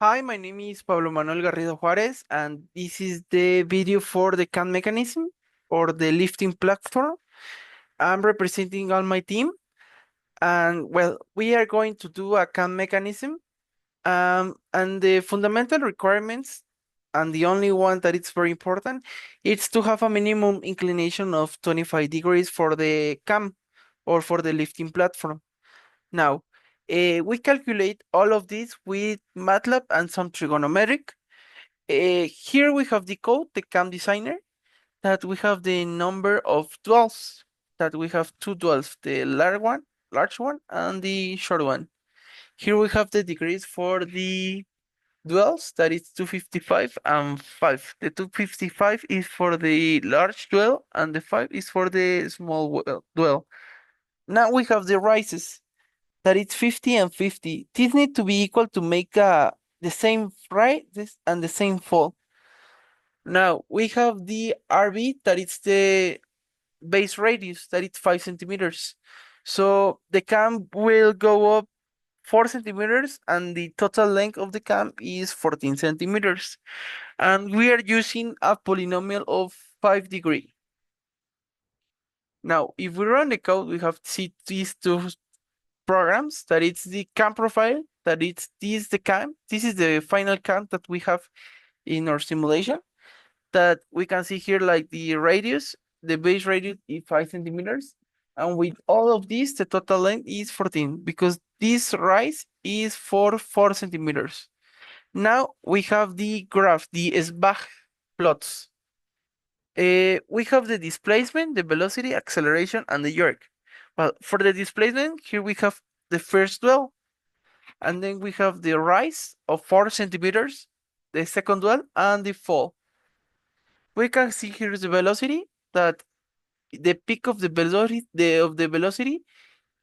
Hi, my name is Pablo Manuel Garrido Juarez, and this is the video for the CAN mechanism or the lifting platform. I'm representing all my team, and well, we are going to do a CAN mechanism. And the fundamental requirements, and the only one that is very important, is to have a minimum inclination of 25 degrees for the CAM or for the lifting platform. Now, we calculate all of this with MATLAB and some trigonometric. Here we have the code, the CAM designer, that we have the number of dwells, that we have two dwells, the large one, and the short one. Here we have the degrees for the dwells, that is 255 and 5. The 255 is for the large dwell, and the 5 is for the small dwell. Now we have the rises, that it's 50 and 50. These need to be equal to make the same rise and the same fall. Now we have the RB, that is the base radius, that it's 5 centimeters. So the cam will go up 4 centimeters and the total length of the cam is 14 centimeters. And we are using a polynomial of 5 degree. Now, if we run the code, we have to see these two programs, that it's the cam profile, that it's this the cam. This is the final cam that we have in our simulation, that we can see here like the radius, the base radius is 5 centimeters. And with all of this, the total length is 14 because this rise is for 4 centimeters. Now we have the graph, the SBAG plots. We have the displacement, the velocity, acceleration, and the jerk. Well, for the displacement, here we have the first dwell, and then we have the rise of 4 centimeters, the second dwell, and the fall. We can see here the velocity, that the peak of the velocity,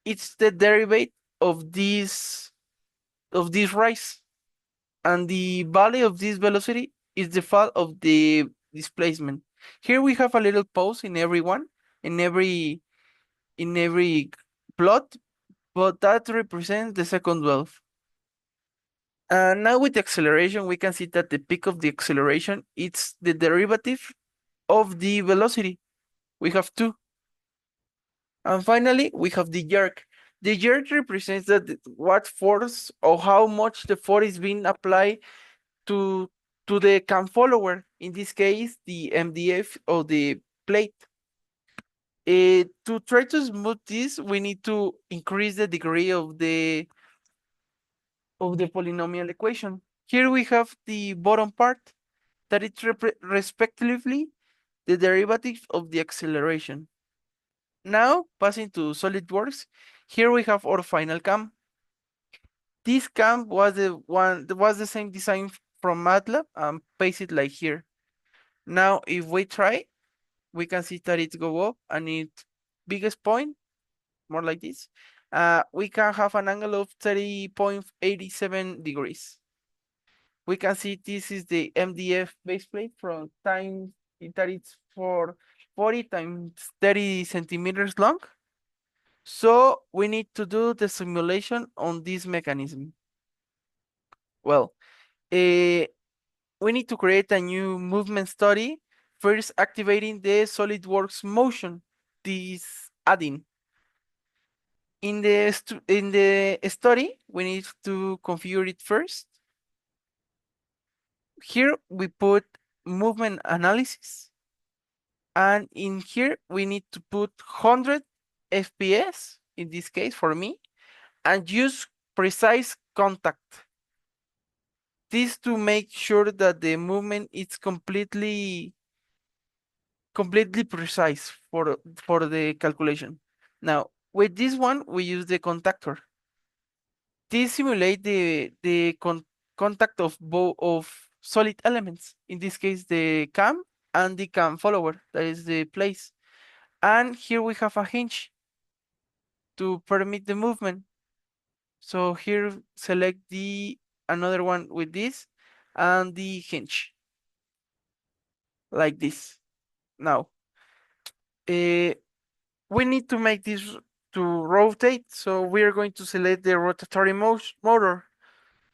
it's the derivative of this rise, and the value of this velocity is the fall of the displacement. Here we have a little pause in every one, in every plot, but that represents the second dwell. Now with the acceleration, we can see that the peak of the acceleration, it's the derivative of the velocity. We have two. And finally, we have the jerk. The jerk represents that what force or how much the force is being applied to the cam follower. In this case, the MDF or the plate. To try to smooth this, we need to increase the degree of the polynomial equation. Here we have the bottom part, that it's respectively the derivative of the acceleration. Now, passing to SolidWorks, here we have our final cam. This cam was the same design from MATLAB and paste it like here. Now, if we try, we can see that it go up and its biggest point, more like this, we can have an angle of 30.87 degrees. We can see this is the MDF base plate from time that it's for 40 times 30 centimeters long. So we need to do the simulation on this mechanism. Well, we need to create a new movement study, first activating the SolidWorks motion, this add-in. In the study, we need to configure it first. Here we put movement analysis, and in here we need to put 100 FPS, in this case for me, and use precise contact. This to make sure that the movement is completely precise for the calculation. Now, with this one, we use the contactor. This simulate the contact of both of solid elements. In this case, the cam and the cam follower, that is the place. And here we have a hinge to permit the movement. So here select the another one with this and the hinge, like this. Now, we need to make this to rotate, so we are going to select the rotatory motor.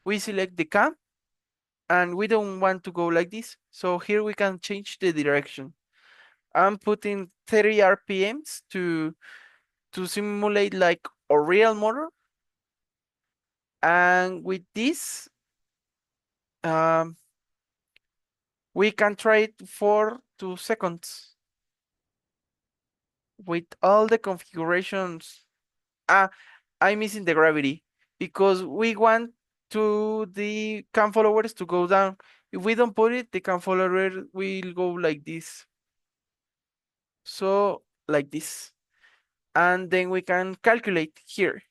We select the cam, and we don't want to go like this. So here we can change the direction. I'm putting 30 RPMs to simulate like a real motor. And with this, um, we can try it for 2 seconds with all the configurations. Ah, I'm missing the gravity because we want to the cam followers to go down. If we don't put it, the cam follower will go like this. So like this. And then we can calculate here.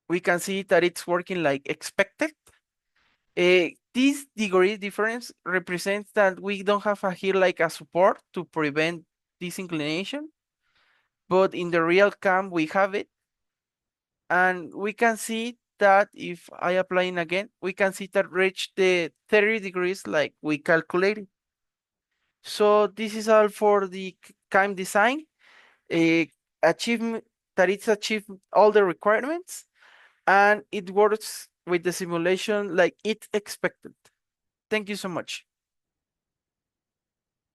We can see that it's working like expected. This degree difference represents that we don't have a here like a support to prevent this inclination, but in the real cam we have it, and we can see that if I apply it again, we can see that reach the 30 degrees like we calculated. So this is all for the cam design. Uh, achievement that it's achieved all the requirements and it works with the simulation like it expected. Thank you so much.